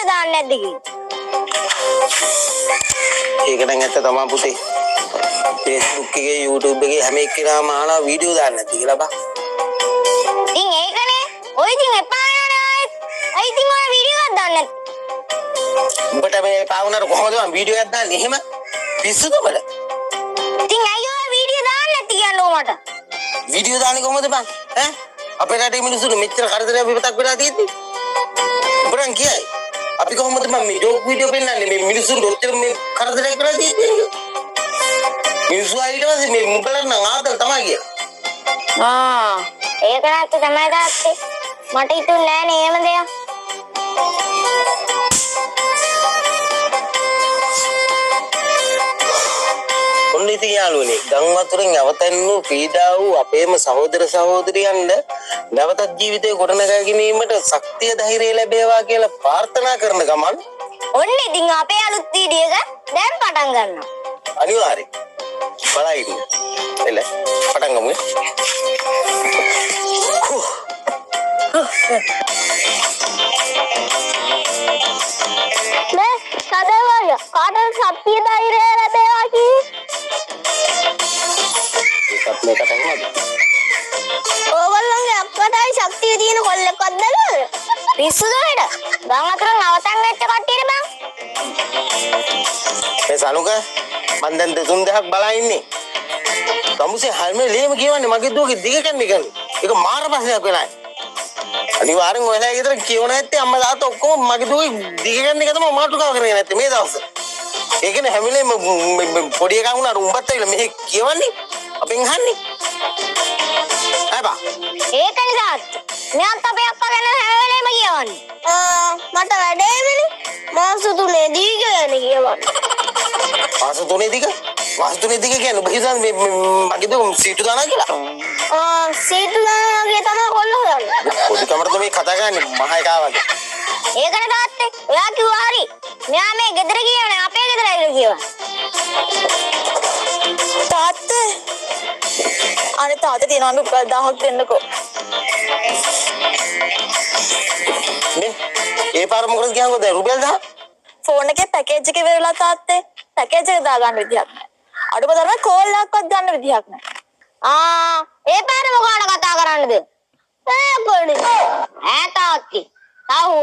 Video දාන්නේ නැද්ද කියලා. ඒක නම් ඇත්ත තමයි පුතේ. Facebook එකේ YouTube එකේ හැම එක්කෙනාම අහනවා වීඩියෝ දාන්න නැති කියලා බා. ඉතින් ඒකනේ. ඔය ඉතින් එපා යනවා ආයෙත්. අයි ඉතින් ඔය වීඩියෝ එකක් දාන්නේ නැද්ද? උඹට මේ එපා වුණාට කොහොමද මම වීඩියෝ එකක් දාන්නේ එහෙම? පිස්සුද උඹට? ඉතින් අයි ඔය වීඩියෝ දාන්නේ නැති කියන්නේ මට. වීඩියෝ දාන්නේ කොහොමද බං? ඈ? අපේ රටේ මිනිස්සුන්ට මෙච්චර කරදරයක් විපතක් වෙලා තියෙද්දි උඹරන් කියයි. අපි කොහොමද මම මේ ජෝක් වීඩියෝ පෙන්නන්නේ මේ මිනිස්සුන්ට ඔච්චර මේ කරදරයක් වෙලා තියෙද්දි මිනිස්සු ඊට පස්සේ මේ මුගලන් නම් ආතල් තමයි කියලා. ඒක නැත්te තමයි තාත්තේ. මට හිතුන්නේ නෑනේ එහෙම දෙයක්. ඔන්න ඉතින් යාළුවනේ ගම් වතුරෙන් අවතැන්නු පීඩා වූ අපේම සහෝදර සහෝදරියන්ට නැවතත් ජීවිතේ ගොඩනගා ගැනීමට ශක්තිය ධෛර්යය ලැබේවා කියලා ප්‍රාර්ථනා කරන ගමන් ඔන්න ඉතින් අපේ අලුත් වීඩියෝ එක දැන් පටන් ගන්නවා. අනිවාර්යයෙන් බලන්න. එල පටන් ගමු. මේ සදවල කාටද ශක්තිය ධෛර්යය ලැබේවා කී? ඒකත් මේකට නේද? ඕගොල්ලන්ගේ අක්කටයි ශක්තිය තියෙන කොල්ලෙක්වත් බැලුවද? පිස්සුද වෙඩ? ගම් අතර නවතන් වෙච්ච කට්ටියට බං. මේ සනුක මන් දැන් දෙතුන් දෙකක් බලා ඉන්නේ. තමුසේ හැම වෙලේම කියවන්නේ මගේ දුවගේ දිග කන්නේ කියන්නේ. ඒක මාර ප්‍රශ්නයක් වෙලා. අනිවාර්යෙන් ඔයලා ගෙදර කියව නැත්තේ අම්මා තාත්තා ඔක්කොම මගේ දුවගේ දිග කන්නේ එක තමයි මාටුකාව කරගෙන නැත්තේ මේ දවස්වල. ඒකනේ හැම වෙලේම පොඩි එකා වුණාට උඹත් ඇවිල්ලා මෙහෙ කියවන්නේ අපෙන් අහන්නේ. ඒකනේ තාත්තා. මෙයන්ත් අපේ අක්කා ගැන හැම වෙලේම කියවන්නේ. මට වැඩේමනේ. මාස 3 දී කියන්නේ කියවන්නේ. මාස 3 දිග? මාස 3 දිග කියන්නේ ඔබ හිතන්නේ මේ මගේ දුව සීටු දානවා කියලා? සීටු දානවා වගේ තමයි කොල්ලෝ හදන්නේ. පොඩි කමරද මේ කතා කරන්නේ මහා එකා වගේ. ඒකනේ තාත්තේ. ඔයා කිව්වා හරි. මෙයා මේ ගෙදර කියවනේ අපේ ගෙදර ඇවිල්ලා කියවන්නේ. තාත්තේ අනේ තාත්තා තියනවා රුපියල් 1000ක් දෙන්නකෝ. නේ ඒ පාර මොකද කියන්නකෝ දැන් රුපියල් 1000? ෆෝන් එකේ පැකේජ් එක ඉවරලා තාත්තේ. පැකේජ් එක දාගන්න විදියක් නැහැ. අඩුම තරමේ කෝල් එකක්වත් ගන්න විදියක් නැහැ. ඒ පාර මොකාට කතා කරන්නද? ඒ කොල්ලේ. තාත්ති. තාහු